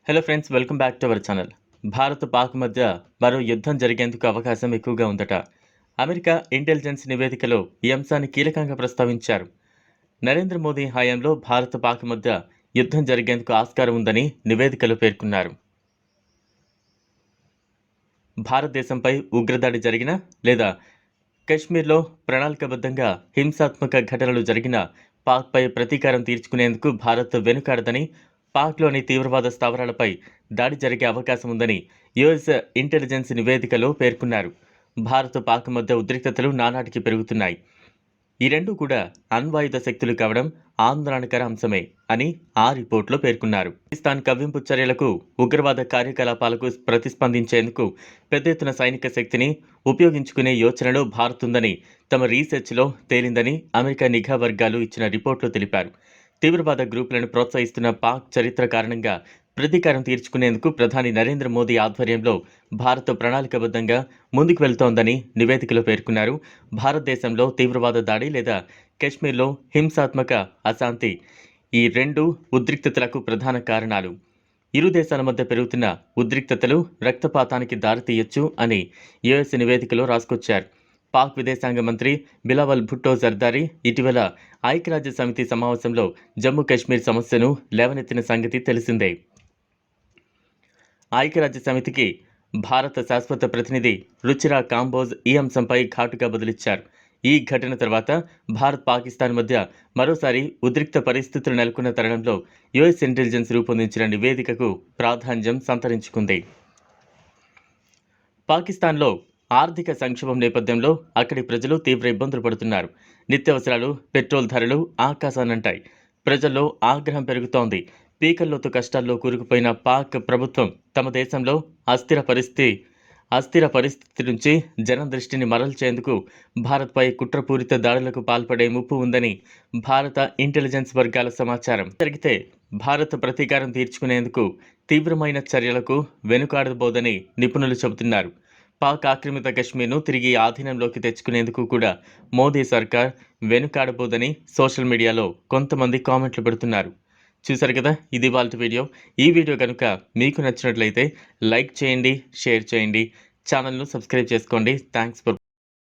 Hello friends, welcome back to our channel. Bharat Pak మధ్య మరో యుద్ధం జరిగేందుకు అవకాశం ఎక్కువగా ఉందట. అమెరికా ఇంటెలిజెన్స్ నివేదికలో ఈ అంశాన్ని కీలకంగా ప్రస్తావించారు. నరేంద్ర మోదీ హయాంలో భారత్ పాక్ మధ్య యుద్ధం జరిగేందుకు ఆస్కారం ఉందని నివేదికలో పేర్కొన్నారు. భారతదేశంపై ఉగ్రదాడి జరిగినా లేదా కశ్మీర్లో ప్రణాళికాబద్ధంగా హింసాత్మక ఘటనలు జరిగినా పాక్పై ప్రతీకారం తీర్చుకునేందుకు భారత్ వెనుకాడదని, పాక్లోని తీవ్రవాద స్థావరాలపై దాడి జరిగే అవకాశం ఉందని యుఎస్ ఇంటెలిజెన్స్ నివేదికలో పేర్కొన్నారు. భారత్ పాక్ మధ్య ఉద్రిక్తతలు నానాటికి పెరుగుతున్నాయి. ఈ రెండూ కూడా అణ్వాయుధ శక్తులు కావడం ఆందోళనకర అంశమే అని ఆ రిపోర్ట్లో పేర్కొన్నారు. పాకిస్తాన్ కవ్వింపు చర్యలకు, ఉగ్రవాద కార్యకలాపాలకు ప్రతిస్పందించేందుకు పెద్ద ఎత్తున సైనిక శక్తిని ఉపయోగించుకునే యోచనలో భారత్ ఉందని తమ రీసెర్చ్లో తేలిందని అమెరికా నిఘా వర్గాలు ఇచ్చిన రిపోర్ట్లో తెలిపారు. తీవ్రవాద గ్రూపులను ప్రోత్సహిస్తున్న పాక్ చరిత్ర కారణంగా ప్రతీకారం తీర్చుకునేందుకు ప్రధాని నరేంద్ర మోదీ ఆధ్వర్యంలో భారత్ ప్రణాళికాబద్ధంగా ముందుకు వెళ్తోందని నివేదికలో పేర్కొన్నారు. భారతదేశంలో తీవ్రవాద దాడి లేదా కశ్మీర్లో హింసాత్మక అశాంతి ఈ రెండు ఉద్రిక్తతలకు ప్రధాన కారణాలు. ఇరు దేశాల మధ్య పెరుగుతున్న ఉద్రిక్తతలు రక్తపాతానికి దారితీయొచ్చు అని యుఎస్ నివేదికలో రాసుకొచ్చారు. పాక్ విదేశాంగ మంత్రి బిలావల్ భుట్టో జర్దారీ ఇటీవల ఐక్యరాజ్య సమితి సమావేశంలో జమ్మూ కాశ్మీర్ సమస్యను లేవనెత్తిన సంగతి తెలిసిందే. ఐక్యరాజ్య సమితికి భారత శాశ్వత ప్రతినిధి రుచిరా కాంబోజ్ ఈ అంశంపై ఘాటుగా బదులిచ్చారు. ఈ ఘటన తర్వాత భారత్ పాకిస్తాన్ మధ్య మరోసారి ఉద్రిక్త పరిస్థితులు నెలకొన్న తరుణంలో యుఎస్ ఇంటెలిజెన్స్ రూపొందించిన నివేదికకు ప్రాధాన్యం సంతరించుకుంది. పాకిస్తాన్లో ఆర్థిక సంక్షోభం నేపథ్యంలో అక్కడి ప్రజలు తీవ్ర ఇబ్బందులు పడుతున్నారు. నిత్యావసరాలు, పెట్రోల్ ధరలు ఆకాశానంటాయి. ప్రజల్లో ఆగ్రహం పెరుగుతోంది. పీకల్లోతు కష్టాల్లో కూరుకుపోయిన పాక్ ప్రభుత్వం తమ దేశంలో అస్థిర పరిస్థితి నుంచి జనం దృష్టిని మరల్చేందుకు భారత్పై కుట్రపూరిత దాడులకు పాల్పడే ముప్పు ఉందని భారత ఇంటెలిజెన్స్ వర్గాల సమాచారం. జరిగితే భారత్ ప్రతీకారం తీర్చుకునేందుకు తీవ్రమైన చర్యలకు వెనుకాడబోదని నిపుణులు చెబుతున్నారు. పాక్ ఆక్రమిత కశ్మీర్ను తిరిగి ఆధీనంలోకి తెచ్చుకునేందుకు కూడా మోదీ సర్కార్ వెనుకాడబోదని సోషల్ మీడియాలో కొంతమంది కామెంట్లు పెడుతున్నారు. చూశారు కదా, ఇది ఇవాల్టి వీడియో. ఈ వీడియో కనుక మీకు నచ్చినట్లయితే లైక్ చేయండి, షేర్ చేయండి, ఛానల్ను సబ్స్క్రైబ్ చేసుకోండి. Thanks for